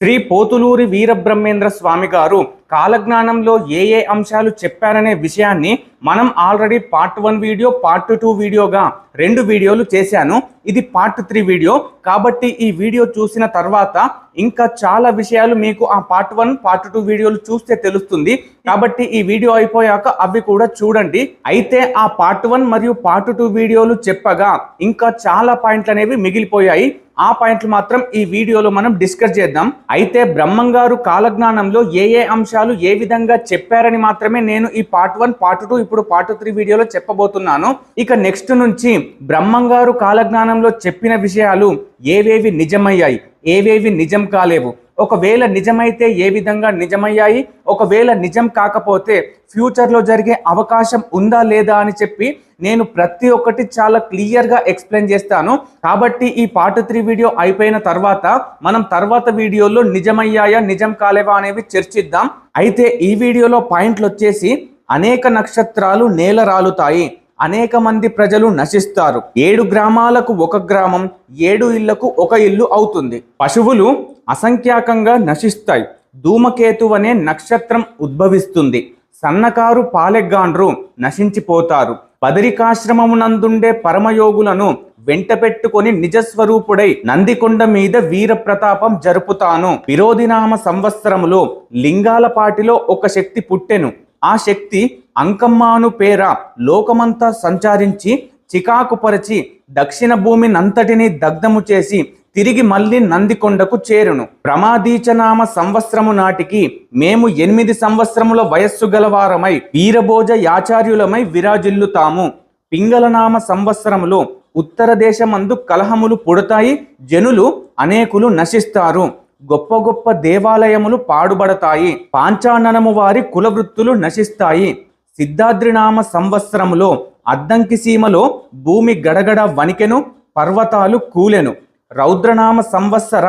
శ్రీ పోతులూరి వీరబ్రహ్మేంద్ర స్వామి గారు కాలజ్ఞానంలో ఏ అంశాలు చెప్పారనే విషయాన్ని మనం ఆల్రెడీ పార్ట్ 1 వీడియో పార్ట్ 2 వీడియోగా 2 వీడియోలు చేశాను. ఇది పార్ట్ 3 వీడియో కాబట్టి ఈ వీడియో చూసిన తర్వాత ఇంకా చాలా విషయాలు మీకు ఆ పార్ట్ 1 పార్ట్ 2 వీడియోలు చూస్తే తెలుస్తుంది. కాబట్టి ఈ వీడియో అయిపోయాక అవి కూడా చూడండి. అయితే ఆ పార్ట్ 1 మరియు పార్ట్ 2 వీడియోలు చెప్పగా ఇంకా చాలా పాయింట్లు అనేవి మిగిలిపోయాయి. ఆ పాయింట్లు మాత్రం ఈ వీడియోలో మనం డిస్కస్ చేద్దాం. అయితే బ్రహ్మం గారు కాలజ్ఞానంలో ఏ అంశాలు ఏ విధంగా చెప్పారని మాత్రమే నేను ఈ పార్ట్ 1 పార్ట్ 2 ఇప్పుడు పార్ట్ 3 వీడియోలో చెప్పబోతున్నాను. ఇక నెక్స్ట్ నుంచి బ్రహ్మం గారు కాలజ్ఞానంలో చెప్పిన విషయాలు ఏవేవి నిజమయ్యాయి, ఏవేవి నిజం కాలేవు, ఒకవేళ నిజమైతే ఏ విధంగా నిజమయ్యాయి, ఒకవేళ నిజం కాకపోతే ఫ్యూచర్లో జరిగే అవకాశం ఉందా లేదా అని చెప్పి నేను ప్రతి ఒక్కటి చాలా క్లియర్గా ఎక్స్ప్లెయిన్ చేస్తాను. కాబట్టి ఈ పార్ట్ 3 వీడియో అయిపోయిన తర్వాత మనం తర్వాత వీడియోలో నిజమయ్యాయా నిజం కాలేవా అనేవి చర్చిద్దాం. అయితే ఈ వీడియోలో పాయింట్లు వచ్చేసి అనేక నక్షత్రాలు నేల రాలుతాయి, అనేక మంది ప్రజలు నశిస్తారు, 7 గ్రామాలకు 1 గ్రామం, 7 ఇళ్లకు 1 ఇల్లు అవుతుంది, పశువులు అసంఖ్యాకంగా నశిస్తాయి, ధూమకేతు అనే నక్షత్రం ఉద్భవిస్తుంది, సన్నకారు పాలెగ్గాండ్రు నశించిపోతారు, బదరికాశ్రమమునందుండే పరమయోగులను వెంట పెట్టుకొని నిజస్వరూపుడై నందికొండ మీద వీర ప్రతాపం జరుపుతాను. విరోధినామ సంవత్సరములో లింగాలపాటిలో ఒక శక్తి పుట్టెను. ఆ శక్తి అంకమ్మాను పేర లోకమంతా సంచారించి చికాకుపరిచి దక్షిణ భూమినంతటిని దగ్ధము చేసి తిరిగి మళ్ళీ నందికొండకు చేరును. ప్రమాదీచనామ సంవత్సరము నాటికి మేము 8 సంవత్సరముల వయస్సు గలవారమై వీరభోజ యాచార్యులమై విరాజిల్లుతాము. పింగళనామ సంవత్సరములో ఉత్తర దేశమందు కలహములు పుడతాయి, జనులు అనేకులు నశిస్తారు, గొప్ప గొప్ప దేవాలయములు పాడుబడతాయి, పాంచాననము వారి కులవృత్తులు నశిస్తాయి. సిద్ధాద్రినామ సంవత్సరములో అద్దంకి సీమలో భూమి గడగడ వణికెను, పర్వతాలు కూలెను. రౌద్రనామ సంవత్సర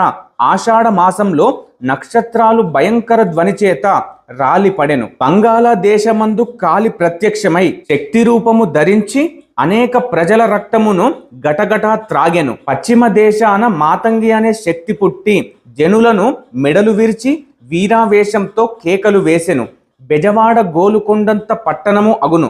ఆషాఢ మాసంలో నక్షత్రాలు భయంకర ధ్వని చేత రాలిపడెను. బంగాళా దేశమందు కాలి ప్రత్యక్షమై శక్తి రూపము ధరించి అనేక ప్రజల రక్తమును గటగటా త్రాగెను. పశ్చిమ దేశాన మాతంగి అనే శక్తి పుట్టి జనులను మెడలు విరిచి వీరావేశంతో కేకలు వేసెను. బెజవాడ గోలుకొండంత పట్టణము అగును.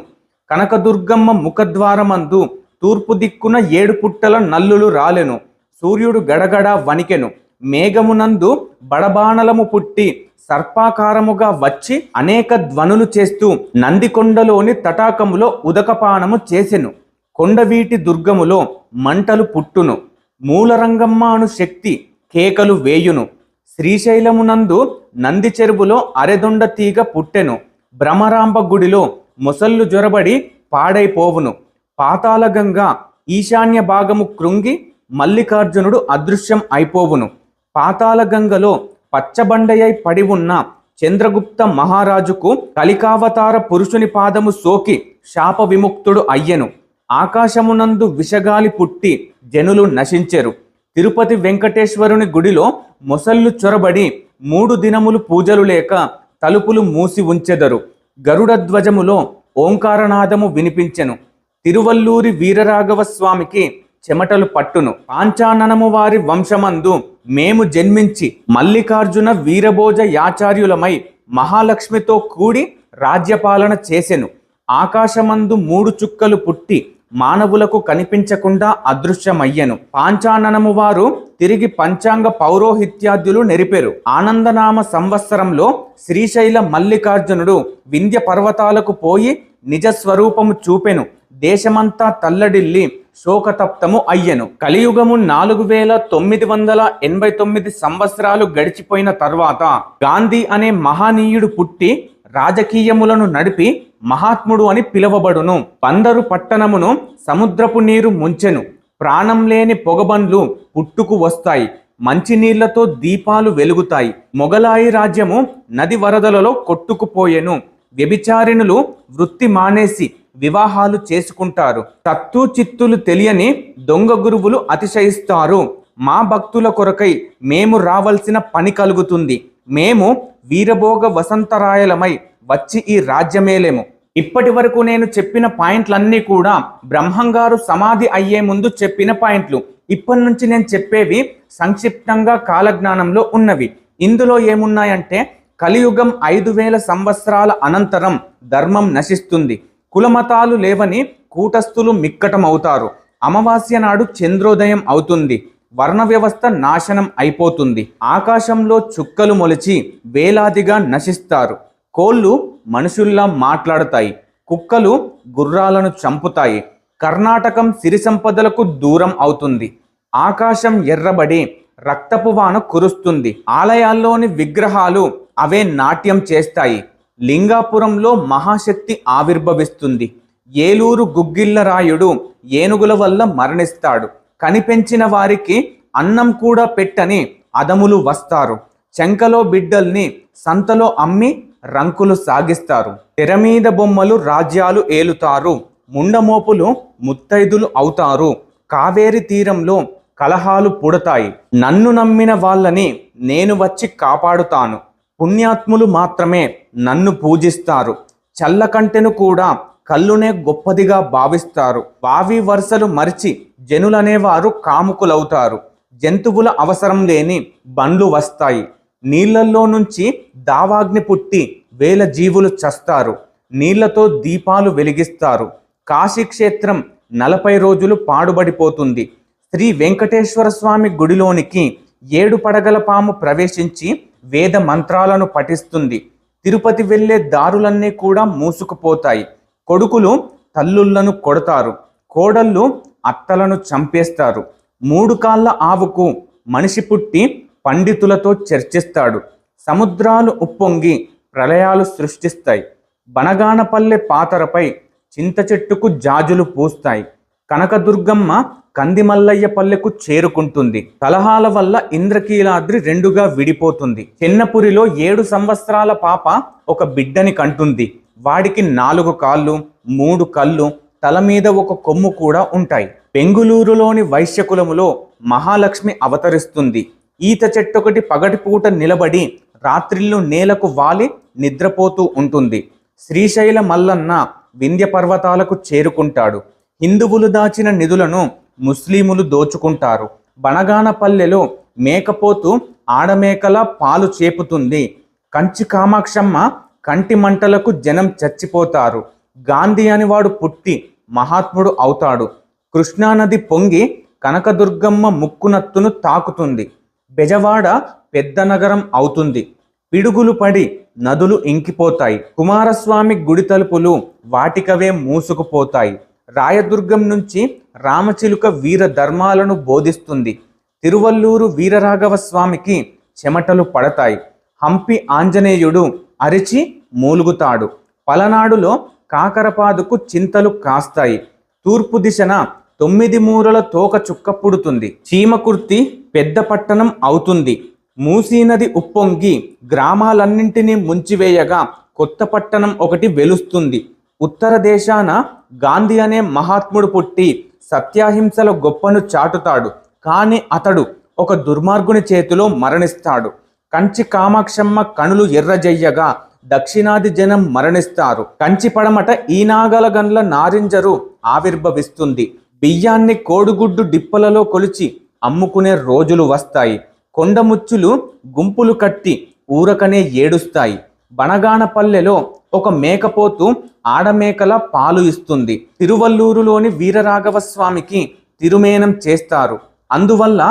కనకదుర్గమ్మ ముఖద్వారమందు తూర్పు దిక్కున 7 పుట్టల నల్లులు రాలెను. సూర్యుడు గడగడ వణికెను. మేఘమునందు బడబాణలము పుట్టి సర్పాకారముగా వచ్చి అనేక ధ్వనులు చేస్తూ నందికొండలోని తటాకములో ఉదకపానము చేసెను. కొండవీటి దుర్గములో మంటలు పుట్టును. మూలరంగమ్మ అను శక్తి కేకలు వేయును. శ్రీశైలమునందు నంది చెరువులో అరెదొండ తీగ పుట్టెను. భ్రమరాంబ గుడిలో మొసళ్ళు జొరబడి పాడైపోవును. పాతాళగంగా ఈశాన్య భాగము కృంగి మల్లికార్జునుడు అదృశ్యం అయిపోవును. పాతాళగంగలో పచ్చబండయై పడి ఉన్న చంద్రగుప్త మహారాజుకు కలికావతార పురుషుని పాదము సోకి శాప విముక్తుడు అయ్యెను. ఆకాశమునందు విషగాలి పుట్టి జనులు నశించెరు. తిరుపతి వెంకటేశ్వరుని గుడిలో మొసళ్ళు చొరబడి 3 దినములు పూజలు లేక తలుపులు మూసి ఉంచెదరు. గరుడ ధ్వజములో ఓంకారనాదము వినిపించెను. తిరువల్లూరి వీరరాఘవ స్వామికి చెమటలు పట్టును. పాంచాననము వారి వంశమందు మేము జన్మించి మల్లికార్జున వీరభోజ యాచార్యులమై మహాలక్ష్మితో కూడి రాజ్యపాలన చేసెను. ఆకాశమందు 3 చుక్కలు పుట్టి మానవులకు కనిపించకుండా అదృశ్యమయ్యెను. పాంచాననము వారు తిరిగి పంచాంగ పౌరోహిత్యాదులు నెరిపెరు. ఆనందనామ సంవత్సరంలో శ్రీశైల మల్లికార్జునుడు వింధ్య పర్వతాలకు పోయి నిజస్వరూపము చూపెను. దేశమంతా తల్లడిల్లి శోకతప్తము అయ్యెను. కలియుగము 4989 సంవత్సరాలు గడిచిపోయిన తర్వాత గాంధీ అనే మహానీయుడు పుట్టి రాజకీయములను నడిపి మహాత్ముడు అని పిలువబడును. బందరు పట్టణమును సముద్రపు నీరు ముంచెను. ప్రాణం లేని పొగబండ్లు పుట్టుకు వస్తాయి. మంచినీళ్లతో దీపాలు వెలుగుతాయి. మొగలాయి రాజ్యము నది వరదలలో కొట్టుకుపోయెను. వ్యభిచారిణులు వృత్తి మానేసి వివాహాలు చేసుకుంటారు. తత్తు చిత్తులు తెలియని దొంగ గురువులు అతిశయిస్తారు. మా భక్తుల కొరకై మేము రావాల్సిన పని కలుగుతుంది. మేము వీరభోగ వసంతరాయలమై వచ్చి ఈ రాజ్యమేలేము. ఇప్పటి వరకు నేను చెప్పిన పాయింట్లన్నీ కూడా బ్రహ్మంగారు సమాధి అయ్యే ముందు చెప్పిన పాయింట్లు. ఇప్పటి నుంచి నేను చెప్పేవి సంక్షిప్తంగా కాలజ్ఞానంలో ఉన్నవి. ఇందులో ఏమున్నాయంటే కలియుగం 5000 సంవత్సరాల అనంతరం ధర్మం నశిస్తుంది, కులమతాలు లేవని కూటస్థులు మిక్కటమవుతారు, అమావాస్య నాడు చంద్రోదయం అవుతుంది, వర్ణ వ్యవస్థ నాశనం అయిపోతుంది, ఆకాశంలో చుక్కలు మొలిచి వేలాదిగా నశిస్తారు, కోళ్ళు మనుషుల్లా మాట్లాడతాయి, కుక్కలు గుర్రాలను చంపుతాయి, కర్ణాటకం సిరి సంపదలకు దూరం అవుతుంది, ఆకాశం ఎర్రబడి రక్తపు వాన కురుస్తుంది, ఆలయాల్లోని విగ్రహాలు అవే నాట్యం చేస్తాయి, లింగాపురంలో మహాశక్తి ఆవిర్భవిస్తుంది, ఏలూరు గుగ్గిళ్ళరాయుడు ఏనుగుల వల్ల మరణిస్తాడు, కనిపెంచిన వారికి అన్నం కూడా పెట్టని అదములు వస్తారు, చెంకలో బిడ్డల్ని సంతలో అమ్మి రంకులు సాగిస్తారు, తెర మీద బొమ్మలు రాజ్యాలు ఏలుతారు, ముండమోపులు ముత్తైదులు అవుతారు, కావేరి తీరంలో కలహాలు పుడతాయి, నన్ను నమ్మిన వాళ్ళని నేను వచ్చి కాపాడుతాను, పుణ్యాత్ములు మాత్రమే నన్ను పూజిస్తారు, చల్లకంటెను కూడా కళ్ళునే గొప్పదిగా భావిస్తారు, వావి వరుసలు మరిచి జనులనేవారు కాముకులవుతారు, జంతువుల అవసరం లేని బండ్లు వస్తాయి, నీళ్లల్లో నుంచి దావాగ్ని పుట్టి వేల జీవులు చస్తారు, నీళ్లతో దీపాలు వెలిగిస్తారు, కాశీక్షేత్రం 40 రోజులు పాడుబడిపోతుంది, శ్రీ వెంకటేశ్వర స్వామి గుడిలోనికి 7 పడగల పాము ప్రవేశించి వేద మంత్రాలను పఠిస్తుంది, తిరుపతి వెళ్ళే దారులన్నీ కూడా మూసుకుపోతాయి, కొడుకులు తల్లులను కొడతారు, కోడళ్ళు అత్తలను చంపేస్తారు, 3 కాళ్ళ ఆవుకు మనిషి పుట్టి పండితులతో చర్చిస్తాడు, సముద్రాలు ఉప్పొంగి ప్రళయాలు సృష్టిస్తాయి, బనగానపల్లె పాతరపై చింత చెట్టుకు జాజులు పూస్తాయి, కనకదుర్గమ్మ కందిమల్లయ్య పల్లెకు చేరుకుంటుంది, కలహాల వల్ల ఇంద్రకీలాద్రి 2గా విడిపోతుంది, చిన్నపురిలో 7 సంవత్సరాల పాప ఒక బిడ్డని కంటుంది, వాడికి 4 కాళ్ళు 3 కళ్ళు, తల మీద ఒక కొమ్ము కూడా ఉంటాయి, బెంగుళూరులోని వైశ్యకులములో మహాలక్ష్మి అవతరిస్తుంది, ఈత చెట్టొకటి పగటిపూట నిలబడి రాత్రిళ్ళు నేలకు వాలి నిద్రపోతూ ఉంటుంది, శ్రీశైల మల్లన్న వింధ్య పర్వతాలకు చేరుకుంటాడు, హిందువులు దాచిన నిధులను ముస్లిములు దోచుకుంటారు, బనగానపల్లెలో మేకపోతు ఆడమేకల పాలు చేపుతుంది, కంచి కామాక్షమ్మ కంటి మంటలకు జనం చచ్చిపోతారు, గాంధీ అనివాడు పుట్టి మహాత్ముడు అవుతాడు, కృష్ణానది పొంగి కనకదుర్గమ్మ ముక్కునత్తును తాకుతుంది, బెజవాడ పెద్ద నగరం అవుతుంది, పిడుగులు పడి నదులు ఇంకిపోతాయి, కుమారస్వామి గుడి తలుపులు వాటికవే మూసుకుపోతాయి, రాయదుర్గం నుంచి రామచిలుక వీర ధర్మాలను బోధిస్తుంది, తిరువల్లూరు వీరరాఘవ స్వామికి చెమటలు పడతాయి, హంపి ఆంజనేయుడు అరిచి మూలుగుతాడు, పలనాడులో కాకరపాదుకు చింతలు కాస్తాయి, తూర్పు దిశన 9 మూరల తోక చుక్క పుడుతుంది, చీమకుర్తి పెద్ద పట్టణం అవుతుంది, మూసీ నది ఉప్పొంగి గ్రామాలన్నింటినీ ముంచివేయగా కొత్త పట్టణం ఒకటి వెలుస్తుంది, ఉత్తర దేశాన గాంధీ అనే మహాత్ముడు పుట్టి సత్యాహింసల గొప్పను చాటుతాడు, కానీ అతడు ఒక దుర్మార్గుని చేతిలో మరణిస్తాడు, కంచి కామాక్షమ్మ కనులు ఎర్రజెయ్యగా దక్షిణాది జనం మరణిస్తారు, కంచి పడమట ఈనాగలగండ్ల నారింజరు ఆవిర్భవిస్తుంది, బియ్యాన్ని కోడిగుడ్డు డిప్పలలో కొలిచి అమ్ముకునే రోజులు వస్తాయి, కొండముచ్చులు గుంపులు కట్టి ఊరకనే ఏడుస్తాయి, బనగానపల్లెలో ఒక మేకపోతు ఆడమేకల పాలు ఇస్తుంది, తిరువల్లూరులోని వీరరాఘవ స్వామికి తిరుమేనం చేస్తారు, అందువల్ల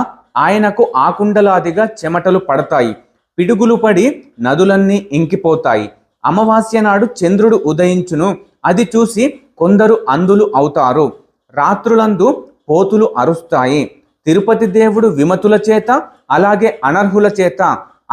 ఆయనకు ఆకుండలాదిగా చెమటలు పడతాయి, పిడుగులు పడి నదులన్నీ ఇంకిపోతాయి, అమావాస్య నాడు చంద్రుడు ఉదయించును, అది చూసి కొందరు అంధులు అవుతారు, రాత్రులందు పోతులు అరుస్తాయి, తిరుపతి దేవుడు విమతుల చేత అలాగే అనర్హుల చేత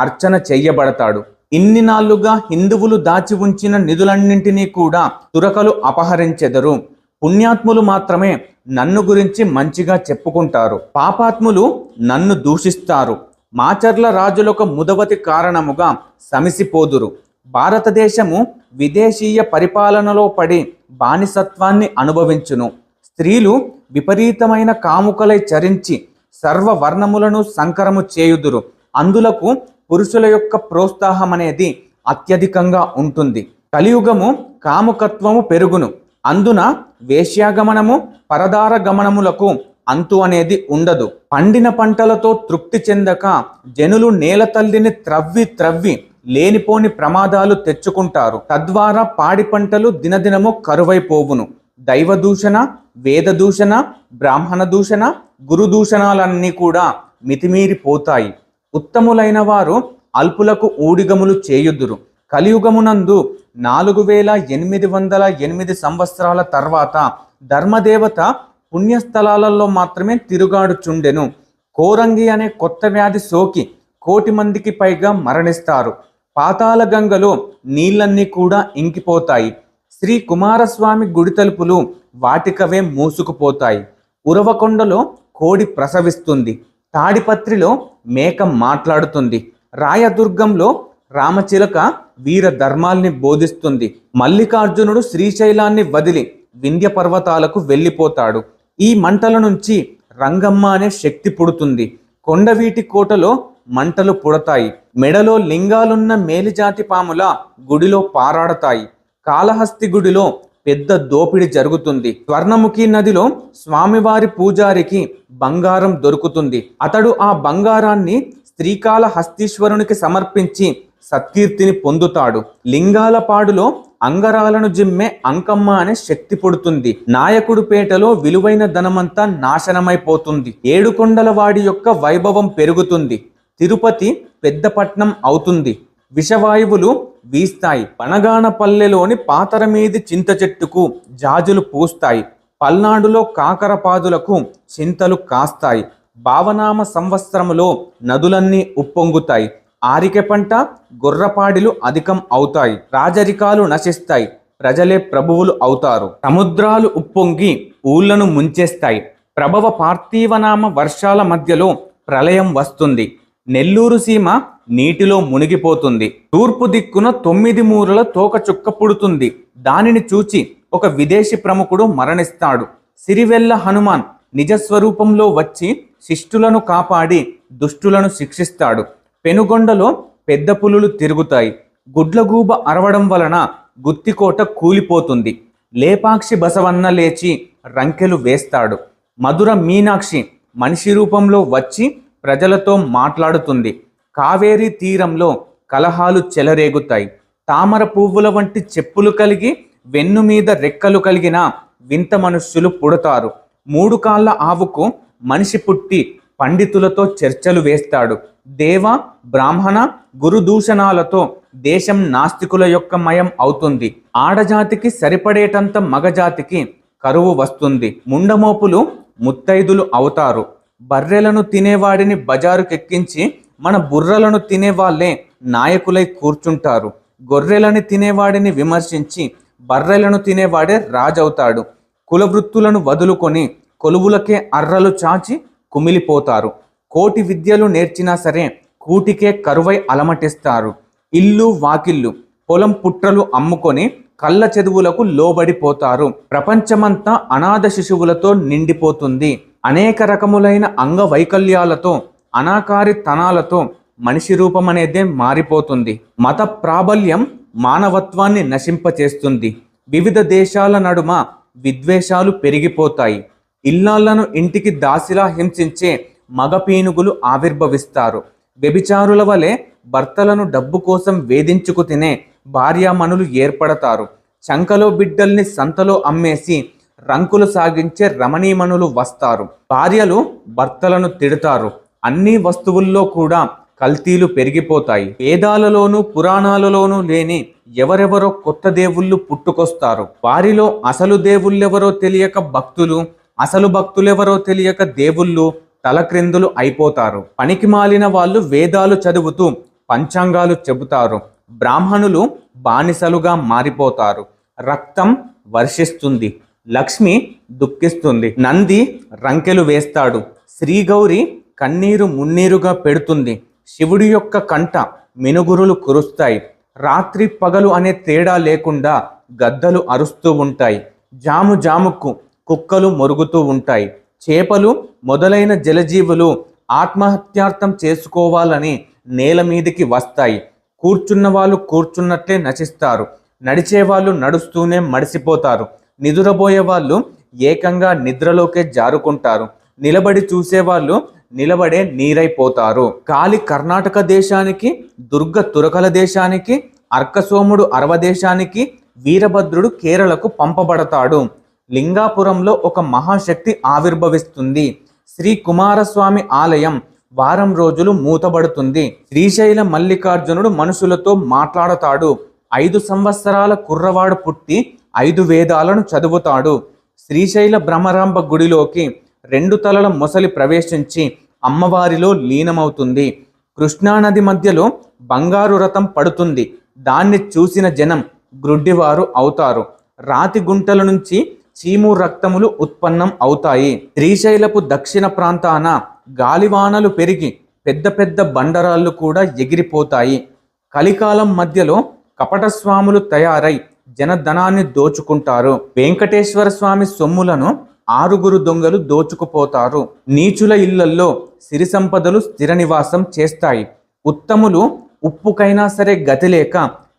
అర్చన చెయ్యబడతాడు, ఇన్ని నాళ్లుగా హిందువులు దాచి ఉంచిన నిధులన్నింటినీ కూడా తురకలు అపహరించెదరు, పుణ్యాత్ములు మాత్రమే నన్ను గురించి మంచిగా చెప్పుకుంటారు, పాపాత్ములు నన్ను దూషిస్తారు, మాచర్ల రాజులొక ముదవతి కారణముగా సమిసిపోదురు, భారతదేశము విదేశీయ పరిపాలనలో పడి బానిసత్వాన్ని అనుభవించును, స్త్రీలు విపరీతమైన కాముకలై చరించి సర్వవర్ణములను సంకరము చేయుదురు, అందులకు పురుషుల యొక్క ప్రోత్సాహం అనేది అత్యధికంగా ఉంటుంది, కలియుగము కాముకత్వము పెరుగును, అందున వేశ్యాగమనము పరదార గమనములకు అంతు అనేది ఉండదు. పండిన పంటలతో తృప్తి చెందక జనులు నేల తల్లిని త్రవ్వి లేనిపోని ప్రమాదాలు తెచ్చుకుంటారు. తద్వారా పాడి పంటలు దినదినము కరువైపోవును. దైవ దూషణ, వేద దూషణ, బ్రాహ్మణ దూషణ, గురు దూషణాలన్నీ కూడా మితిమీరిపోతాయి. ఉత్తములైన వారు అల్పులకు ఊడిగములు చేయుదురు. కలియుగమునందు 4808 సంవత్సరాల తర్వాత ధర్మదేవత పుణ్యస్థలాలలో మాత్రమే తిరుగాడుచుండెను. కోరంగి అనే కొత్త వ్యాధి సోకి 1,000,000 మందికి పైగా మరణిస్తారు. పాతాళ గంగలో నీళ్ళన్నీ కూడా ఇంకిపోతాయి. శ్రీ కుమారస్వామి గుడి తలుపులు వాటికవే మూసుకుపోతాయి. ఉరవకొండలో కోడి ప్రసవిస్తుంది. తాడిపత్రిలో మేక మాట్లాడుతుంది. రాయదుర్గంలో రామచిలక వీర ధర్మాల్ని బోధిస్తుంది. మల్లికార్జునుడు శ్రీశైలాన్ని వదిలి వింధ్య పర్వతాలకు వెళ్ళిపోతాడు. ఈ మంటల నుంచి రంగమ్మ అనే శక్తి పుడుతుంది. కొండవీటి కోటలో మంటలు పుడతాయి. మెడలో లింగాలున్న మేలిజాతి పాముల గుడిలో పారాడతాయి. కాళహస్తి గుడిలో పెద్ద దోపిడి జరుగుతుంది. స్వర్ణముఖి నదిలో స్వామివారి పూజారికి బంగారం దొరుకుతుంది. అతడు ఆ బంగారాన్ని శ్రీకాళహస్తీశ్వరునికి సమర్పించి సత్కీర్తిని పొందుతాడు. లింగాలపాడులో అంగరాలను జిమ్మే అంకమ్మ అనే శక్తి పుడుతుంది. నాయకుడుపేటలో విలువైన ధనమంతా నాశనమైపోతుంది. ఏడుకొండలవాడి యొక్క వైభవం పెరుగుతుంది. తిరుపతి పెద్దపట్నం అవుతుంది. విషవాయువులు వీస్తాయి. పనగానపల్లెలోని పాతరమీది చింత చెట్టుకు జాజులు పూస్తాయి. పల్నాడులో కాకరపాదులకు చింతలు కాస్తాయి. భావనామ సంవత్సరములో నదులన్నీ ఉప్పొంగుతాయి. ఆరిక పంట, గొర్రపాడిలు అధికం అవుతాయి. రాజరికాలు నశిస్తాయి. ప్రజలే ప్రభువులు అవుతారు. సముద్రాలు ఉప్పొంగి ఊళ్ళను ముంచేస్తాయి. ప్రభవ పార్థివనామ వర్షాల మధ్యలో ప్రళయం వస్తుంది. నెల్లూరు సీమ నీటిలో మునిగిపోతుంది. తూర్పు దిక్కున 9 మూరల తోక చుక్క పుడుతుంది. దానిని చూచి ఒక విదేశీ ప్రముఖుడు మరణిస్తాడు. సిరివెల్ల హనుమాన్ నిజస్వరూపంలో వచ్చి శిష్టులను కాపాడి దుష్టులను శిక్షిస్తాడు. పెనుగొండలో పెద్ద పులులు తిరుగుతాయి. గుడ్లగూబ అరవడం వలన గుత్తికోట కూలిపోతుంది. లేపాక్షి బసవన్న లేచి రంకెలు వేస్తాడు. మధుర మీనాక్షి మనిషి రూపంలో వచ్చి ప్రజలతో మాట్లాడుతుంది. కావేరీ తీరంలో కలహాలు చెలరేగుతాయి. తామర పువ్వుల వంటి చెప్పులు కలిగి వెన్ను మీద రెక్కలు కలిగిన వింత మనుష్యులు పుడతారు. 3 కాళ్ళ ఆవుకు మనిషి పుట్టి పండితులతో చర్చలు వేస్తాడు. దేవ, బ్రాహ్మణ, గురు దూషణాలతో దేశం నాస్తికుల యొక్క మయం అవుతుంది. ఆడజాతికి సరిపడేటంత మగజాతికి కరువు వస్తుంది. ముండమోపులు ముత్తైదులు అవుతారు. బర్రెలను తినేవాడిని బజారుకెక్కించి మన బుర్రలను తినేవాళ్లే నాయకులై కూర్చుంటారు. గొర్రెలని తినేవాడిని విమర్శించి బర్రెలను తినేవాడే రాజవుతాడు. కులవృత్తులను వదులుకొని కొలువులకే అర్రలు చాచి కుమిలిపోతారు. 1,000,000 విద్యలు నేర్చినా సరే కూటికే కరువై అలమటిస్తారు. ఇల్లు వాకిళ్ళు, పొలం పుట్రలు అమ్ముకొని కళ్ళ చదువులకు లోబడిపోతారు. ప్రపంచమంతా అనాథ శిశువులతో నిండిపోతుంది. అనేక రకములైన అంగవైకల్యాలతో, అనాకారితనాలతో మనిషి రూపం అనేదే మారిపోతుంది. మత ప్రాబల్యం మానవత్వాన్ని నశింపచేస్తుంది. వివిధ దేశాల నడుమ విద్వేషాలు పెరిగిపోతాయి. ఇల్లాళ్లను ఇంటికి దాసిలా హింసించే మగపీనుగులు ఆవిర్భవిస్తారు. వ్యభిచారుల వలె భర్తలను డబ్బు కోసం వేధించుకు తినే భార్యామణులు ఏర్పడతారు. చంకలో బిడ్డల్ని సంతలో అమ్మేసి రంకులు సాగించే రమణీమణులు వస్తారు. భార్యలు భర్తలను తిడతారు. అన్ని వస్తువుల్లో కూడా కల్తీలు పెరిగిపోతాయి. వేదాలలోనూ పురాణాలలోనూ లేని ఎవరెవరో కొత్త దేవుళ్ళు పుట్టుకొస్తారు. వారిలో అసలు దేవుళ్ళెవరో తెలియక భక్తులు, అసలు భక్తులెవరో తెలియక దేవుళ్ళు తలక్రిందులు అయిపోతారు. పనికి మాలిన వాళ్ళు వేదాలు చదువుతూ పంచాంగాలు చెబుతారు. బ్రాహ్మణులు బానిసలుగా మారిపోతారు. రక్తం వర్షిస్తుంది. లక్ష్మి దుఃఖిస్తుంది. నంది రంకెలు వేస్తాడు. శ్రీగౌరి కన్నీరు మున్నీరుగా పెడుతుంది. శివుడి యొక్క కంట మినుగురులు కురుస్తాయి. రాత్రి పగలు అనే తేడా లేకుండా గద్దలు అరుస్తూ ఉంటాయి. జాము జాముకు కుక్కలు మొరుగుతూ ఉంటాయి. చేపలు మొదలైన జలజీవులు ఆత్మహత్యార్థం చేసుకోవాలని నేల మీదికి వస్తాయి. కూర్చున్న వాళ్ళు కూర్చున్నట్లే నశిస్తారు. నడిచేవాళ్ళు నడుస్తూనే మడిసిపోతారు. నిదురబోయే వాళ్ళు ఏకంగా నిద్రలోకే జారుకుంటారు. నిలబడి చూసేవాళ్ళు నిలబడే నీరైపోతారు. కాలి కర్ణాటక దేశానికి, దుర్గ తురకల దేశానికి, అర్కసోముడు అరవ దేశానికి, వీరభద్రుడు కేరళకు పంపబడతాడు. లింగాపురంలో ఒక మహాశక్తి ఆవిర్భవిస్తుంది. శ్రీ కుమారస్వామి ఆలయం వారం రోజులు మూతబడుతుంది. శ్రీశైల మల్లికార్జునుడు మనుషులతో మాట్లాడతాడు. 5 సంవత్సరాల కుర్రవాడు పుట్టి 5 వేదాలను చదువుతాడు. శ్రీశైల భ్రమరాంబ గుడిలోకి 2 తలల మొసలి ప్రవేశించి అమ్మవారిలో లీనమవుతుంది. కృష్ణానది మధ్యలో బంగారు రథం పడుతుంది. దాన్ని చూసిన జనం గ్రుడ్డివారు అవుతారు. రాతి గుంటల నుంచి చీము రక్తములు ఉత్పన్నం అవుతాయి. శ్రీశైలపు దక్షిణ ప్రాంతాన గాలివానలు పెరిగి పెద్ద పెద్ద బండరాళ్ళు కూడా ఎగిరిపోతాయి. కలికాలం మధ్యలో కపట స్వాములు తయారై జనధనాన్ని దోచుకుంటారు. వెంకటేశ్వర స్వామి సొమ్ములను 6 దొంగలు దోచుకుపోతారు. నీచుల ఇళ్లల్లో సిరి సంపదలు స్థిర నివాసం చేస్తాయి. ఉత్తములు ఉప్పుకైనా సరే గతి లేక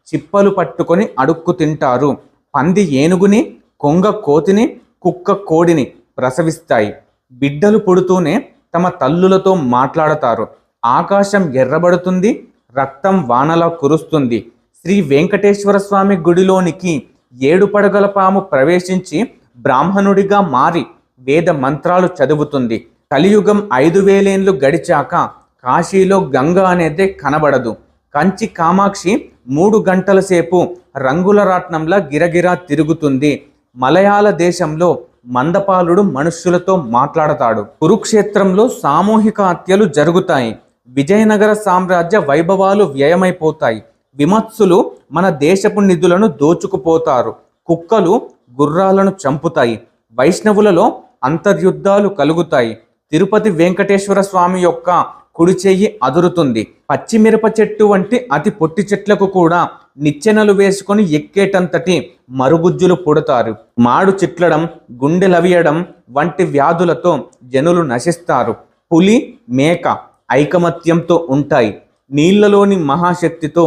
చిప్పలు పట్టుకొని అడుక్కు తింటారు. పంది ఏనుగుని, కొంగ కోతిని, కుక్క కోడిని ప్రసవిస్తాయి. బిడ్డలు పుడుతూనే తమ తల్లులతో మాట్లాడతారు. ఆకాశం ఎర్రబడుతుంది, రక్తం వానలా కురుస్తుంది. శ్రీ వెంకటేశ్వర స్వామి గుడిలోనికి 7 పడగల పాము ప్రవేశించి బ్రాహ్మణుడిగా మారి వేద మంత్రాలు చదువుతుంది. కలియుగం 5000 ఏళ్ళు గడిచాక కాశీలో గంగ అనేదే కనబడదు. కంచి కామాక్షి 3 గంటల సేపు రంగుల రాట్నంలా గిరగిరా తిరుగుతుంది. మలయాళ దేశంలో మందపాలుడు మనుష్యులతో మాట్లాడతాడు. కురుక్షేత్రంలో సామూహిక హత్యలు జరుగుతాయి. విజయనగర సామ్రాజ్య వైభవాలు వ్యయమైపోతాయి. విమత్సులు మన దేశపు నిధులను దోచుకుపోతారు. కుక్కలు గుర్రాలను చంపుతాయి. వైష్ణవులలో అంతర్యుద్ధాలు కలుగుతాయి. తిరుపతి వెంకటేశ్వర స్వామి యొక్క కుడి చెయ్యి అదురుతుంది. పచ్చిమిరప చెట్టు వంటి అతి పొట్టి చెట్లకు కూడా నిచ్చెనలు వేసుకొని ఎక్కేటంతటి మరుగుజ్జులు పుడతారు. మాడు చిట్లడం, గుండెలవియడం వంటి వ్యాధులతో జనులు నశిస్తారు. పులి, మేక ఐకమత్యంతో ఉంటాయి. నీళ్లలోని మహాశక్తితో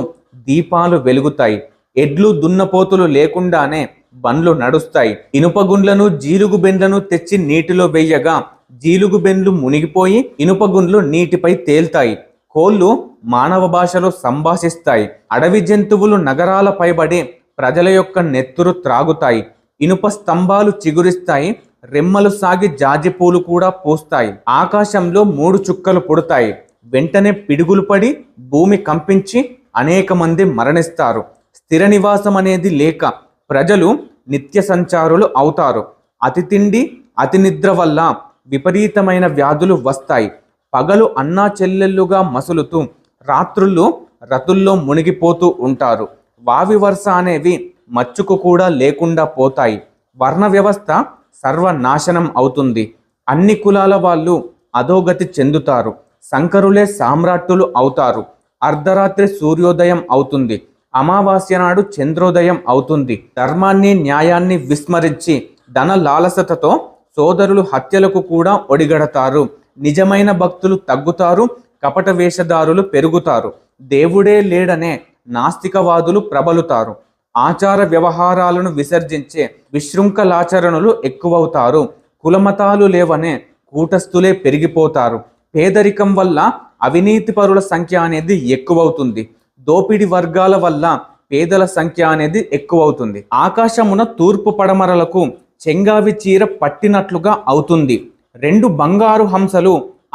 దీపాలు వెలుగుతాయి. ఎడ్లు దున్నపోతులు లేకుండానే బండ్లు నడుస్తాయి. ఇనుపగుండ్లను, జీలుగు బెండ్లను తెచ్చి నీటిలో వెయ్యగా జీలుగు బెండ్లు మునిగిపోయి ఇనుపగుండ్లు నీటిపై తేల్తాయి. కోళ్లు మానవ భాషలో సంభాషిస్తాయి. అడవి జంతువులు నగరాల పైబడి ప్రజల యొక్క నెత్తురు త్రాగుతాయి. ఇనుప స్తంభాలు చిగురిస్తాయి. రెమ్మలు సాగి జాజిపూలు కూడా పూస్తాయి. ఆకాశంలో 3 చుక్కలు పుడతాయి. వెంటనే పిడుగులు పడి భూమి కంపించి అనేక మంది మరణిస్తారు. స్థిర నివాసం అనేది లేక ప్రజలు నిత్య సంచారులు అవుతారు. అతి తిండి, అతి నిద్ర వల్ల విపరీతమైన వ్యాధులు వస్తాయి. పగలు అన్నా చెల్లెళ్ళుగా మసులుతూ రాత్రుళ్ళు రతుల్లో మునిగిపోతూ ఉంటారు. వావి వరుస అనేవి మచ్చుకు కూడా లేకుండా పోతాయి. వర్ణ వ్యవస్థ సర్వనాశనం అవుతుంది. అన్ని కులాల వాళ్ళు అధోగతి చెందుతారు. శంకరులే సామ్రాట్టులు అవుతారు. అర్ధరాత్రి సూర్యోదయం అవుతుంది. అమావాస్య నాడు చంద్రోదయం అవుతుంది. ధర్మాన్ని, న్యాయాన్ని విస్మరించి ధన లాలసతతో సోదరులు హత్యలకు కూడా ఒడిగడతారు. నిజమైన భక్తులు తగ్గుతారు. కపట వేషధారులు పెరుగుతారు. దేవుడే లేడనే నాస్తికవాదులు ప్రబలుతారు. ఆచార వ్యవహారాలను విసర్జించే విశృంఖలాచరణలు ఎక్కువవుతారు. కులమతాలు లేవనే కూటస్థులే పెరిగిపోతారు. పేదరికం వల్ల అవినీతి పరుల సంఖ్య అనేది ఎక్కువవుతుంది. దోపిడి వర్గాల వల్ల పేదల సంఖ్య అనేది ఎక్కువవుతుంది. ఆకాశమున తూర్పు పడమరలకు చెంగావి చీర పట్టినట్లుగా అవుతుంది. 2 బంగారు హంసలు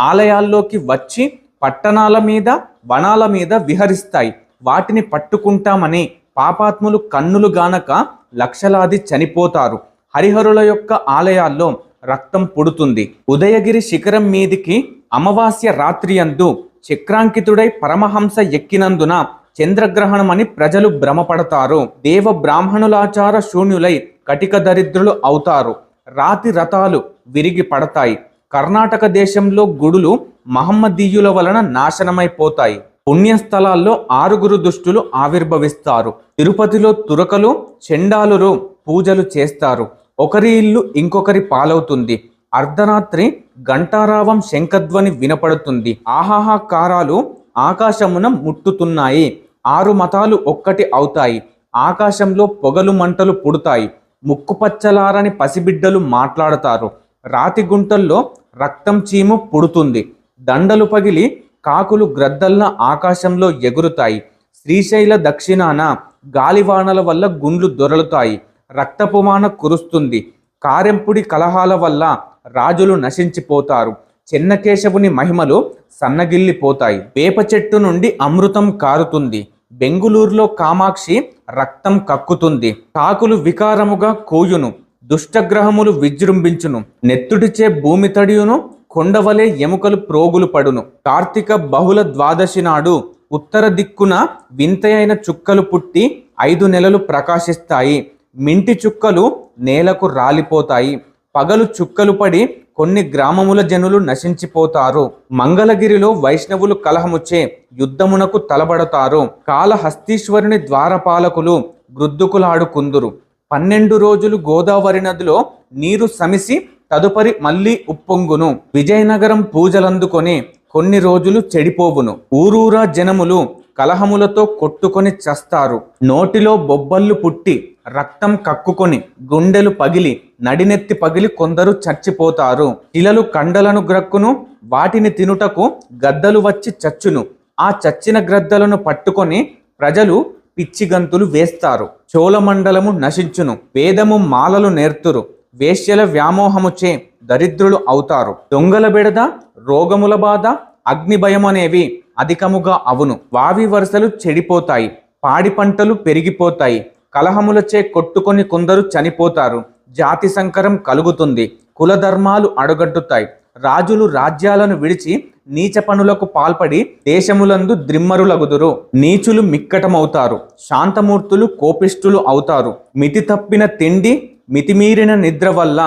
ఆలయాల్లోకి వచ్చి పట్టణాల మీద, వనాల మీద విహరిస్తాయి. వాటిని పట్టుకుంటామని పాపాత్ములు కన్నులు గానక లక్షలాది చనిపోతారు. హరిహరుల యొక్క ఆలయాల్లో రక్తం పుడుతుంది. ఉదయగిరి శిఖరం మీదికి అమావాస్య రాత్రి యందు చక్రాంకితుడై పరమహంస ఎక్కినందున చంద్రగ్రహణమని ప్రజలు భ్రమపడతారు. దేవ బ్రాహ్మణులాచార శూన్యులై కటిక దరిద్రులు అవుతారు. రాతి రథాలు విరిగి పడతాయి. కర్ణాటక దేశంలో గుడులు మహమ్మదీయుల వలన నాశనమైపోతాయి. పుణ్యస్థలాల్లో 6 దుష్టులు ఆవిర్భవిస్తారు. తిరుపతిలో తురకలు, చెండాలురు పూజలు చేస్తారు. ఒకరి ఇల్లు ఇంకొకరి పాలవుతుంది. అర్ధరాత్రి గంటారావం శంఖధ్వని వినపడుతుంది. ఆహాహాకారాలు ఆకాశమున ముట్టుతున్నాయి. 6 మతాలు ఒక్కటి అవుతాయి. ఆకాశంలో పొగలు మంటలు పుడతాయి. ముక్కుపచ్చలారని పసిబిడ్డలు మాట్లాడతారు. రాతి గుంటల్లో రక్తం చీము పుడుతుంది. దండలు పగిలి కాకులు గ్రద్దల్న ఆకాశంలో ఎగురుతాయి. శ్రీశైల దక్షిణాన గాలివానల వల్ల గుండ్లు దొరలుతాయి. రక్తపుమాన కురుస్తుంది. కారెంపుడి కలహాల వల్ల రాజులు నశించిపోతారు. చెన్నకేశవుని మహిమలు సన్నగిల్లిపోతాయి. వేప చెట్టు నుండి అమృతం కారుతుంది. బెంగుళూరులో కామాక్షి రక్తం కక్కుతుంది. కాకులు వికారముగా కూయును. దుష్టగ్రహములు విజృంభించును. నెత్తుడిచే భూమి తడియును. కొండవలే ఎముకలు ప్రోగులు పడును. కార్తీక బహుళ ద్వాదశి నాడు ఉత్తర దిక్కున వింతయైన చుక్కలు పుట్టి 5 నెలలు ప్రకాశిస్తాయి. మింటి చుక్కలు నేలకు రాలిపోతాయి. పగలు చుక్కలు పడి కొన్ని గ్రామముల జనులు నశించిపోతారు. మంగళగిరిలో వైష్ణవులు కలహముచే యుద్ధమునకు తలబడతారు. కాళహస్తీశ్వరుని ద్వారపాలకులు గ్రుద్దుకులాడుకుందురు. 12 రోజులు గోదావరి నదిలో నీరు సమిసి తదుపరి మళ్ళీ ఉప్పొంగును. విజయనగరం పూజలందుకొని కొన్ని రోజులు చెడిపోవును. ఊరూరా జనములు కలహములతో కొట్టుకొని చస్తారు. నోటిలో బొబ్బళ్ళు పుట్టి రక్తం కక్కుకొని గుండెలు పగిలి నడినెత్తి పగిలి కొందరు చచ్చిపోతారు. శిలలు కండలను గ్రక్కును. వాటిని తినుటకు గద్దలు వచ్చి చచ్చును. ఆ చచ్చిన గ్రద్దలను పట్టుకొని ప్రజలు పిచ్చిగంతులు వేస్తారు. చోళమండలము నశించును. వేదము మాలలు నేర్తురు. వేశ్యల వ్యామోహముచే దరిద్రులు అవుతారు. దొంగల బెడద, రోగముల బాధ, అగ్ని భయం అనేవి అధికముగా అవును. వావి వరుసలు చెడిపోతాయి. పాడి పంటలు పెరిగిపోతాయి. కలహములచే కొట్టుకొని కొందరు చనిపోతారు. జాతి సంకరం కలుగుతుంది. కులధర్మాలు అడుగట్టుతాయి. రాజులు రాజ్యాలను విడిచి నీచ పనులకు పాల్పడి దేశములందు ద్రిమ్మరులగుదురు. నీచులు మిక్కటమవుతారు. శాంతమూర్తులు కోపిష్ఠులు అవుతారు. మితి తప్పిన తిండి, మితిమీరిన నిద్ర వల్ల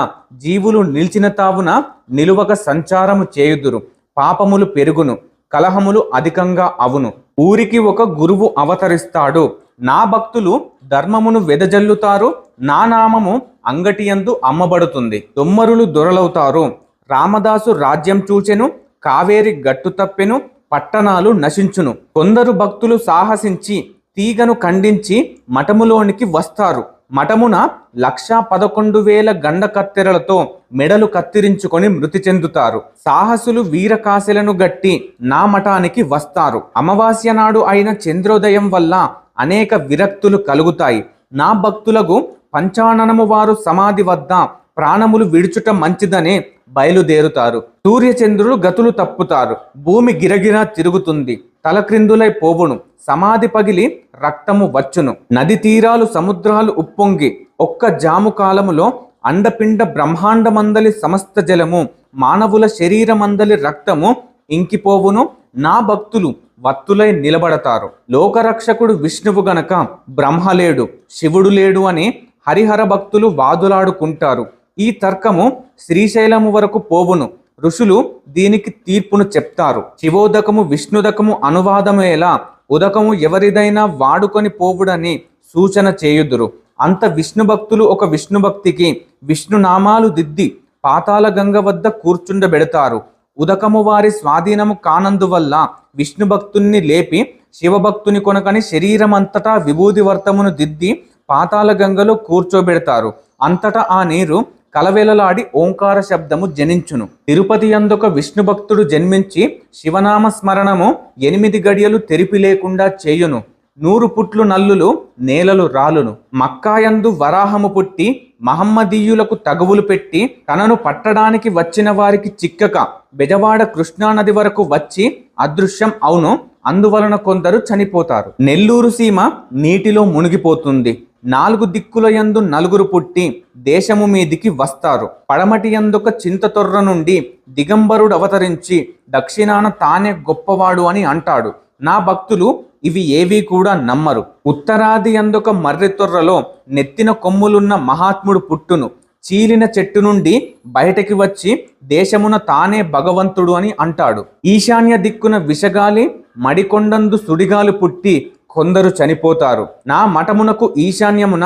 జీవులు నిలిచిన తావున నిలువక సంచారము చేయుదురు. పాపములు పెరుగును. కలహములు అధికంగా అవును. ఊరికి ఒక గురువు అవతరిస్తాడు. నా భక్తులు ధర్మమును వెదజల్లుతారు. నా నామము అంగటియందు అమ్మబడుతుంది. దొమ్మరులు దొరలవుతారు. రామదాసు రాజ్యం చూచెను. కావేరి గట్టు తప్పెను. పట్టణాలు నశించును. కొందరు భక్తులు సాహసించి తీగను ఖండించి మఠములోనికి వస్తారు. మఠమున 1,11,000 గండ కత్తెరలతో మెడలు కత్తిరించుకొని మృతి చెందుతారు. సాహసులు వీరకాశలను గట్టి నా మఠానికి వస్తారు. అమావాస్య నాడు అయిన చంద్రోదయం వల్ల అనేక విరక్తులు కలుగుతాయి. నా భక్తులకు పంచాననము వారు సమాధి వద్ద ప్రాణములు విడుచుట మంచిదనే బయలుదేరుతారు. సూర్యచంద్రులు గతులు తప్పుతారు. భూమి గిరగిరా తిరుగుతుంది. తలక్రిందులై పోవును. సమాధి పగిలి రక్తము వచ్చును. నది తీరాలు సముద్రాలు ఉప్పొంగి ఒక్క జాము కాలములో అండపిండ బ్రహ్మాండమందలి సమస్త జలము మానవుల శరీరమందలి రక్తము ఇంకిపోవును. నా భక్తులు వత్తులై నిలబడతారు. లోకరక్షకుడు విష్ణువు గనక బ్రహ్మ లేడు, శివుడు లేడు అని హరిహర భక్తులు వాదులాడుకుంటారు. ఈ తర్కము శ్రీశైలము వరకు పోవును. ఋషులు దీనికి తీర్పును చెప్తారు. శివోదకము విష్ణుదకము అనువాదమేలా ఉదకము ఎవరిదైనా వాడుకొని పోవుడని సూచన చేయుదురు. అంత విష్ణు భక్తులు ఒక విష్ణు భక్తికి విష్ణునామాలు దిద్ది పాతాళ గంగ వద్ద కూర్చుండబెడతారు. ఉదకము వారి స్వాధీనము కానందువల్ల విష్ణు భక్తుణ్ణి లేపి శివభక్తుని కొనకని శరీరమంతటా విభూది వర్తమును దిద్ది పాతాళ గంగలో కూర్చోబెడతారు. అంతటా ఆ నీరు కలవెలలాడి ఓంకార శబ్దము జనించును. తిరుపతి యందొక విష్ణు భక్తుడు జన్మించి శివనామ స్మరణము 8 గడియలు తెరిపి లేకుండా చేయును. 100 పుట్లు నల్లులు నేలలు రాలును. మక్కాయందు వరాహము పుట్టి మహమ్మదీయులకు తగువులు పెట్టి తనను పట్టడానికి వచ్చిన వారికి చిక్కక బెజవాడ కృష్ణానది వరకు వచ్చి అదృశ్యం అవును. అందువలన కొందరు చనిపోతారు. నెల్లూరు సీమ నీటిలో మునిగిపోతుంది. 4 దిక్కుల యందు 4 పుట్టి దేశము మీదికి వస్తారు. పడమటి యందొక చింతతొర్ర నుండి దిగంబరుడు అవతరించి దక్షిణాన తానే గొప్పవాడు అని అంటాడు. నా భక్తులు ఇవి ఏవీ కూడా నమ్మరు. ఉత్తరాది యందొక మర్రి తొర్రలో నెత్తిన కొమ్ములున్న మహాత్ముడు పుట్టును. చీలిన చెట్టు నుండి బయటకి వచ్చి దేశమున తానే భగవంతుడు అని అంటాడు. ఈశాన్య దిక్కున విషగాలి మడికొండందు సుడిగాలు పుట్టి కొందరు చనిపోతారు. నా మఠమునకు ఈశాన్యమున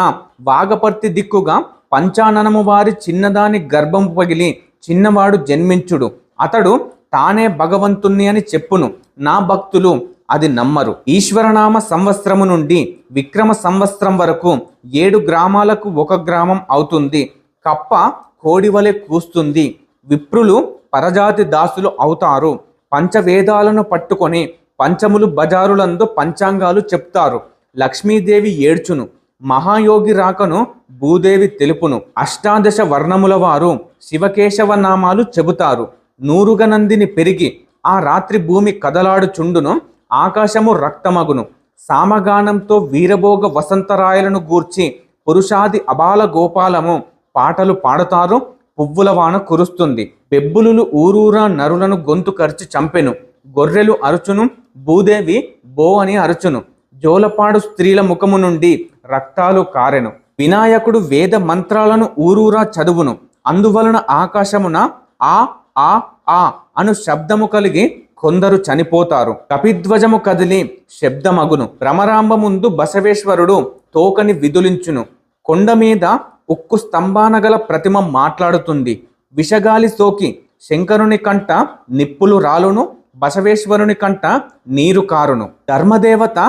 వాగపర్తి దిక్కుగా పంచాననము వారి చిన్నదాని గర్భము పగిలి చిన్నవాడు జన్మించుడు. అతడు తానే భగవంతుణ్ణి అని చెప్పును. నా భక్తులు అది నమ్మరు. ఈశ్వరనామ సంవత్సరము నుండి విక్రమ సంవత్సరం వరకు 7 గ్రామాలకు 1 గ్రామం అవుతుంది. కప్ప కోడివలె కూస్తుంది. విప్రులు పరజాతి దాసులు అవుతారు. పంచవేదాలను పట్టుకొని పంచములు బజారులందు పంచాంగాలు చెప్తారు. లక్ష్మీదేవి ఏడ్చును, మహాయోగి రాకను భూదేవి తెలుపును. అష్టాదశ వర్ణముల వారు శివకేశవ నామాలు చెబుతారు. నూరుగనందిని పెరిగి ఆ రాత్రి భూమి కదలాడుచుండును, ఆకాశము రక్తమగును. సామగానంతో వీరభోగ వసంతరాయలను గూర్చి పురుషాది అబాల గోపాలము పాటలు పాడుతారు. పువ్వుల వాన కురుస్తుంది. బెబ్బులులు ఊరూరా నరులను గొంతు కరిచి చంపెను. గొర్రెలు అరుచును, భూదేవి బో అని అరుచును. జోలపాడు స్త్రీల ముఖము నుండి రక్తాలు కారెను. వినాయకుడు వేద మంత్రాలను ఊరూరా చదువును. అందువలన ఆకాశమున ఆ ఆ ఆ అను శబ్దము కలిగి కొందరు చనిపోతారు. కపిధ్వజము కదిలి శబ్దమగును. భ్రమరాంబ ముందు బసవేశ్వరుడు తోకని విదులించును. కొండ మీద ఉక్కు స్తంభాన గల ప్రతిమ మాట్లాడుతుంది. విషగాలి సోకి శంకరుని కంట నిప్పులు రాలును, బసవేశ్వరుని కంట నీరు కారును. ధర్మదేవత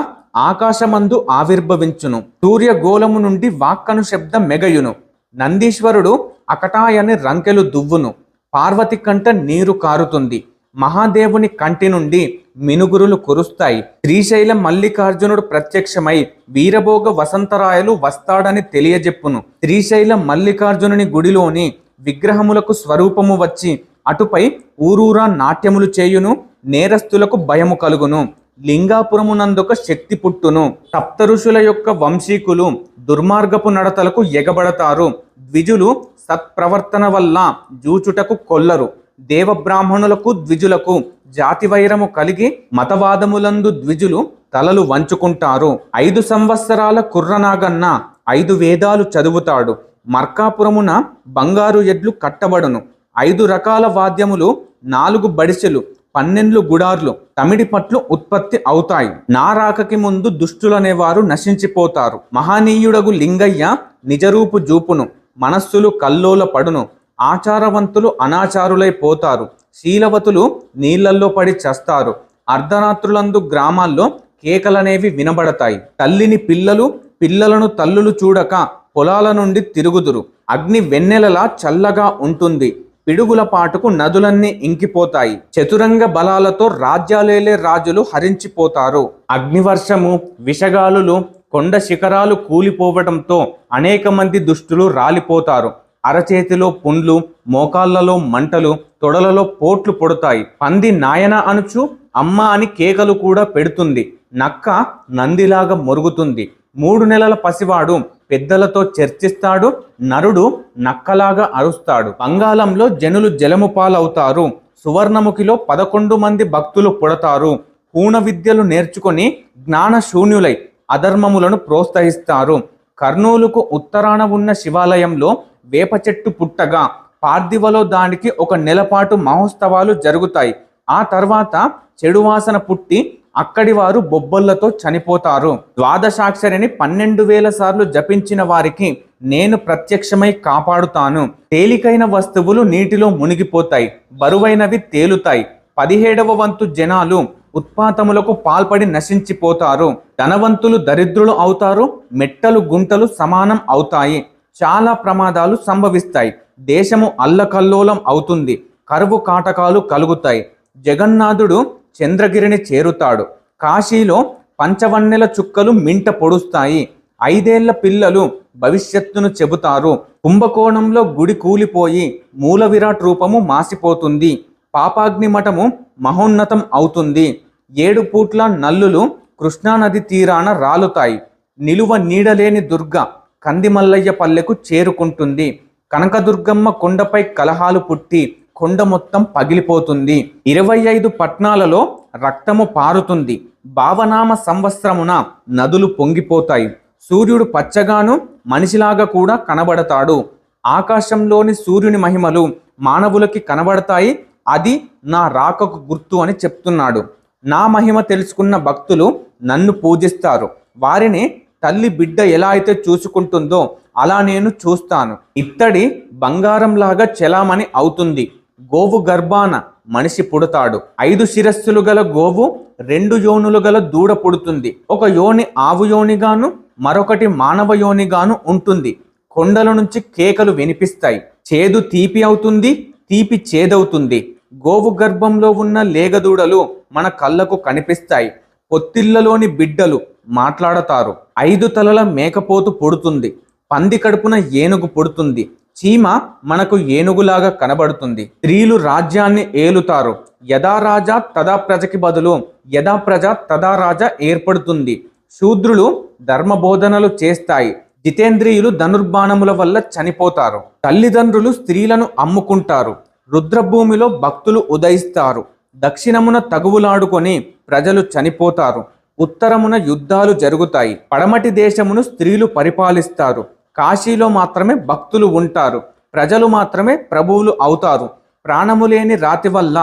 ఆకాశమందు ఆవిర్భవించును. సూర్యగోళము నుండి వాక్కను శబ్దం మెగయును. నందీశ్వరుడు అకటాయని రంకెలు దువ్వును. పార్వతి కంట నీరు కారుతుంది. మహాదేవుని కంటి నుండి మినుగురులు కురుస్తాయి. శ్రీశైలం మల్లికార్జునుడు ప్రత్యక్షమై వీరభోగ వసంతరాయలు వస్తాడని తెలియజెప్పును. శ్రీశైలం మల్లికార్జునుని గుడిలోని విగ్రహములకు స్వరూపము వచ్చి అటుపై ఊరూరా నాట్యములు చేయును. నేరస్తులకు భయము కలుగును. లింగాపురమునందొక శక్తి పుట్టును. సప్త ఋషుల యొక్క వంశీకులు దుర్మార్గపు నడతలకు ఎగబడతారు. ద్విజులు సత్ప్రవర్తన వల్ల జూచుటకు కొల్లరు. దేవబ్రాహ్మణులకు ద్విజులకు జాతి వైరము కలిగి మతవాదములందు ద్విజులు తలలు వంచుకుంటారు. 5 సంవత్సరాల కుర్రనాగన్న 5 వేదాలు చదువుతాడు. మర్కాపురమున బంగారు ఎడ్లు కట్టబడును. 5 రకాల వాద్యములు, 4 బడిసెలు, 12 గుడార్లు, తమిడి పట్లు ఉత్పత్తి అవుతాయి. నా రాకకి ముందు దుష్టులనేవారు నశించిపోతారు. మహనీయుడగు లింగయ్య నిజరూపు జూపును. మనస్సులు కల్లోల పడును. ఆచారవంతులు అనాచారులైపోతారు. శీలవతులు నీళ్లల్లో పడి చస్తారు. అర్ధరాత్రులందు గ్రామాల్లో కేకలనేవి వినబడతాయి. తల్లిని పిల్లలు, పిల్లలను తల్లులు చూడక పొలాల నుండి తిరుగుదురు. అగ్ని వెన్నెలలా చల్లగా ఉంటుంది. పిడుగుల పాటుకు నదులన్నీ ఇంకిపోతాయి. చతురంగ బలాలతో రాజ్యాలేలే రాజులు హరించిపోతారు. అగ్నివర్షము, విషగాలులు, కొండ శిఖరాలు కూలిపోవడంతో అనేక మంది దుష్టులు రాలిపోతారు. అరచేతిలో పుండ్లు, మోకాళ్లలో మంటలు, తొడలలో పోట్లు పొడతాయి. పంది నాయన అనుచు అమ్మ అని కేకలు కూడా పెడుతుంది. నక్క నందిలాగా మొరుగుతుంది. 3 నెలల పసివాడు పెద్దలతో చర్చిస్తాడు. నరుడు నక్కలాగా అరుస్తాడు. బంగాళంలో జనులు జలము పాలవుతారు. సువర్ణముఖిలో 11 మంది భక్తులు పుడతారు. హూణ విద్యలు నేర్చుకొని జ్ఞానశూన్యులై అధర్మములను ప్రోత్సహిస్తారు. కర్నూలుకు ఉత్తరాన ఉన్న శివాలయంలో వేప చెట్టు పుట్టగా పార్థివలో దానికి 1 నెల పాటు మహోత్సవాలు జరుగుతాయి. ఆ తర్వాత చెడు వాసన పుట్టి అక్కడి వారు బొబ్బొళ్లతో చనిపోతారు. ద్వాదశాక్షరిని 12,000 సార్లు జపించిన వారికి నేను ప్రత్యక్షమై కాపాడుతాను. తేలికైన వస్తువులు నీటిలో మునిగిపోతాయి, బరువైనవి తేలుతాయి. 17వ వంతు జనాలు ఉత్పాతములకు పాల్పడి నశించిపోతారు. ధనవంతులు దరిద్రులు అవుతారు. మెట్టలు గుంటలు సమానం అవుతాయి. చాలా ప్రమాదాలు సంభవిస్తాయి. దేశము అల్లకల్లోలం అవుతుంది. కరువు కాటకాలు కలుగుతాయి. జగన్నాథుడు చంద్రగిరిని చేరుతాడు. కాశీలో పంచవన్నెల చుక్కలు మింట పొడుస్తాయి. 5 ఏళ్ల పిల్లలు భవిష్యత్తును చెబుతారు. కుంభకోణంలో గుడి కూలిపోయి మూల విరాట్ రూపము మాసిపోతుంది. పాపాగ్ని మఠము మహోన్నతం అవుతుంది. 7 పూట్ల నల్లులు కృష్ణానది తీరాన రాలుతాయి. నిలువ నీడలేని దుర్గ కందిమల్లయ్య పల్లెకు చేరుకుంటుంది. కనకదుర్గమ్మ కొండపై కలహాలు పుట్టి కొండ మొత్తం పగిలిపోతుంది. 25 పట్నాలలో రక్తము పారుతుంది. భావనామ సంవత్సరమున నదులు పొంగిపోతాయి. సూర్యుడు పచ్చగాను మనిషిలాగా కూడా కనబడతాడు. ఆకాశంలోని సూర్యుని మహిమలు మానవులకి కనబడతాయి. అది నా రాకకు గుర్తు అని చెప్తున్నాడు. నా మహిమ తెలుసుకున్న భక్తులు నన్ను పూజిస్తారు. వారిని తల్లి బిడ్డ ఎలా అయితే చూసుకుంటుందో అలా నేను చూస్తాను. ఇత్తడి బంగారంలాగా చెలామణి అవుతుంది. గోవు గర్భాన మనిషి పుడతాడు. 5 శిరస్సులు గల గోవు 2 యోనులు గల దూడ పుడుతుంది. ఒక యోని ఆవు యోనిగాను మరొకటి మానవ యోనిగాను ఉంటుంది. కొండల నుంచి కేకలు వినిపిస్తాయి. చేదు తీపి అవుతుంది, తీపి చేదవుతుంది. గోవు గర్భంలో ఉన్న లేగదూడలు మన కళ్ళకు కనిపిస్తాయి. పొత్తిళ్లలోని బిడ్డలు మాట్లాడతారు. 5 తలల మేకపోతు పుడుతుంది. పంది కడుపున ఏనుగు పుడుతుంది. చీమ మనకు ఏనుగులాగా కనబడుతుంది. స్త్రీలు రాజ్యాన్ని ఏలుతారు. యథా రాజా తదా ప్రజకి బదులు యథా ప్రజ తదా రాజా ఏర్పడుతుంది. శూద్రులు ధర్మబోధనలు చేస్తాయి. జితేంద్రియులు ధనుర్బాణముల వల్ల చనిపోతారు. తల్లిదండ్రులు స్త్రీలను అమ్ముకుంటారు. రుద్రభూమిలో భక్తులు ఉదయిస్తారు. దక్షిణమున తగువులాడుకొని ప్రజలు చనిపోతారు. ఉత్తరమున యుద్ధాలు జరుగుతాయి. పడమటి దేశమును స్త్రీలు పరిపాలిస్తారు. కాశీలో మాత్రమే భక్తులు ఉంటారు. ప్రజలు మాత్రమే ప్రభువులు అవుతారు. ప్రాణము లేని రాతి వల్ల,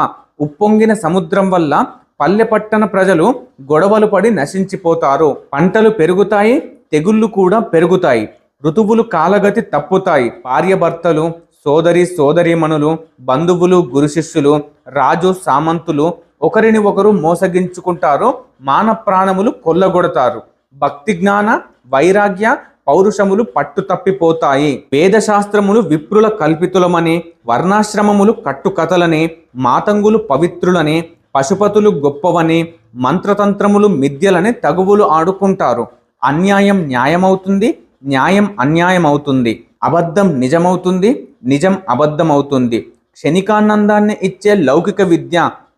ఉప్పొంగిన సముద్రం వల్ల పల్లె పట్టణ ప్రజలు గొడవలు పడి నశించిపోతారు. పంటలు పెరుగుతాయి, తెగుళ్ళు కూడా పెరుగుతాయి. ఋతువులు కాలగతి తప్పుతాయి. భార్యభర్తలు, సోదరీమణులు, బంధువులు, గురు శిష్యులు, రాజు సామంతులు ఒకరిని ఒకరు మోసగించుకుంటారు. మాన ప్రాణములు కొల్లగొడతారు. భక్తి జ్ఞాన వైరాగ్య పౌరుషములు పట్టు తప్పిపోతాయి. వేదశాస్త్రములు విప్రుల కల్పితులమని, వర్ణాశ్రమములు కట్టుకథలని, మాతంగులు పవిత్రులని, పశుపతులు గొప్పవని, మంత్రతంత్రములు మిథ్యలని తగువులు ఆడుకుంటారు. అన్యాయం న్యాయమవుతుంది, న్యాయం అన్యాయమవుతుంది. అబద్ధం నిజమవుతుంది, నిజం అబద్ధమవుతుంది. క్షణికానందాన్ని ఇచ్చే లౌకిక విద్య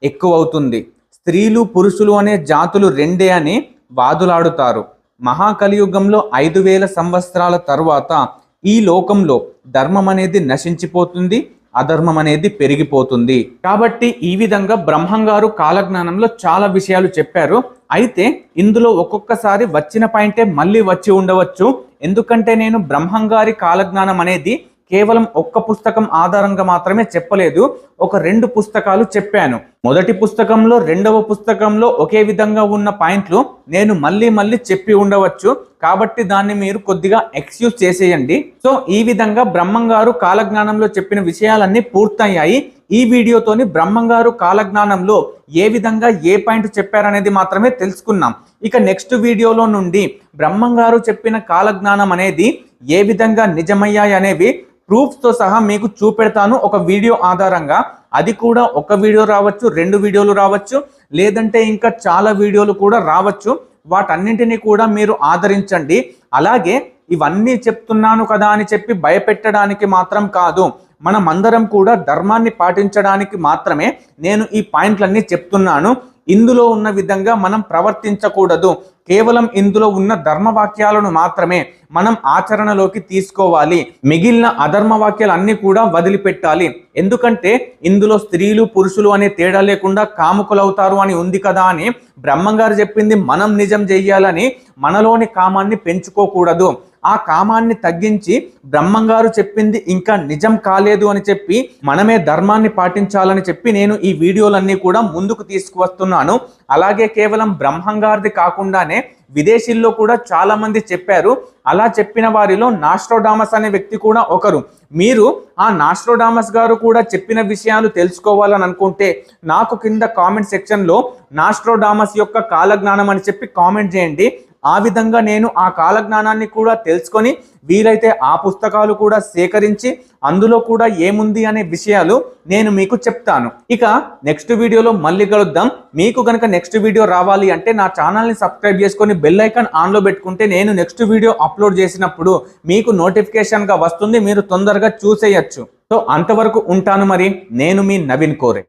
ఎక్కువవుతుంది. స్త్రీలు పురుషులు అనే జాతులు రెండే అని వాదులాడుతారు. మహాకలియుగంలో 5000 సంవత్సరాల తర్వాత ఈ లోకంలో ధర్మం అనేది నశించిపోతుంది, అధర్మం అనేది పెరిగిపోతుంది. కాబట్టి ఈ విధంగా బ్రహ్మంగారు కాలజ్ఞానంలో చాలా విషయాలు చెప్పారు. అయితే ఇందులో ఒక్కొక్కసారి వచ్చిన పాయింటే మళ్ళీ వచ్చి ఉండవచ్చు. ఎందుకంటే నేను బ్రహ్మంగారి కాలజ్ఞానం అనేది కేవలం ఒక్క పుస్తకం ఆధారంగా మాత్రమే చెప్పలేదు, ఒక 2 పుస్తకాలు చెప్పాను. మొదటి పుస్తకంలో, రెండవ పుస్తకంలో ఒకే విధంగా ఉన్న పాయింట్లు నేను మళ్ళీ చెప్పి ఉండవచ్చు. కాబట్టి దాన్ని మీరు కొద్దిగా ఎక్స్క్యూజ్ చేసేయండి. సో ఈ విధంగా బ్రహ్మంగారు కాలజ్ఞానంలో చెప్పిన విషయాలన్నీ పూర్తయ్యాయి. ఈ వీడియోతోని బ్రహ్మంగారు కాలజ్ఞానంలో ఏ విధంగా ఏ పాయింట్ చెప్పారనేది మాత్రమే తెలుసుకున్నాం. ఇక నెక్స్ట్ వీడియోలో నుండి బ్రహ్మంగారు చెప్పిన కాలజ్ఞానం అనేది ఏ విధంగా నిజమయ్యాయి అనేవి ప్రూఫ్స్తో సహా మీకు చూపెడతాను ఒక వీడియో ఆధారంగా. అది కూడా ఒక వీడియో రావచ్చు, 2 వీడియోలు రావచ్చు, లేదంటే ఇంకా చాలా వీడియోలు కూడా రావచ్చు. వాటన్నింటినీ కూడా మీరు ఆదరించండి. అలాగే ఇవన్నీ చెప్తున్నాను కదా అని చెప్పి భయపెట్టడానికి మాత్రం కాదు, మనమందరం కూడా ధర్మాన్ని పాటించడానికి మాత్రమే నేను ఈ పాయింట్లన్నీ చెప్తున్నాను. ఇందులో ఉన్న విధంగా మనం ప్రవర్తించకూడదు. కేవలం ఇందులో ఉన్న ధర్మవాక్యాలను మాత్రమే మనం ఆచరణలోకి తీసుకోవాలి. మిగిలిన అధర్మ వాక్యాలు అన్నీ కూడా వదిలిపెట్టాలి. ఎందుకంటే ఇందులో స్త్రీలు పురుషులు అనే తేడా లేకుండా కాముకులవుతారు అని ఉంది కదా అని బ్రహ్మంగారు చెప్పింది మనం నిజం చెయ్యాలని మనలోని కామాన్ని పెంచుకోకూడదు. ఆ కామాన్ని తగ్గించి బ్రహ్మంగారు చెప్పింది ఇంకా నిజం కాలేదు అని చెప్పి మనమే ధర్మాన్ని పాటించాలని చెప్పి నేను ఈ వీడియోలన్నీ కూడా ముందుకు తీసుకువస్తున్నాను. అలాగే కేవలం బ్రహ్మంగారిది కాకుండానే విదేశీల్లో కూడా చాలా మంది చెప్పారు. అలా చెప్పిన వారిలో నాస్ట్రోడామస్ అనే వ్యక్తి కూడా ఒకరు. మీరు ఆ నాస్ట్రోడామస్ గారు కూడా చెప్పిన విషయాలు తెలుసుకోవాలని అనుకుంటే నాకు కింద కామెంట్ సెక్షన్లో నాస్ట్రోడామస్ యొక్క కాలజ్ఞానం అని చెప్పి కామెంట్ చేయండి. ఆ విధంగా నేను ఆ కాలజ్ఞానాన్ని కూడా తెలుసుకొని వీలైతే ఆ పుస్తకాలు కూడా సేకరించి అందులో కూడా ఏముంది అనే విషయాలు నేను మీకు చెప్తాను. ఇక నెక్స్ట్ వీడియోలో మళ్ళీ కలుద్దాం. మీకు కనుక నెక్స్ట్ వీడియో రావాలి అంటే నా ఛానల్ని సబ్స్క్రైబ్ చేసుకొని బెల్ ఐకాన్ ఆన్లో పెట్టుకుంటే నేను నెక్స్ట్ వీడియో అప్లోడ్ చేసినప్పుడు మీకు నోటిఫికేషన్గా వస్తుంది, మీరు తొందరగా చూసేయచ్చు. సో అంతవరకు ఉంటాను. మరి నేను మీ నవీన్ కోరే.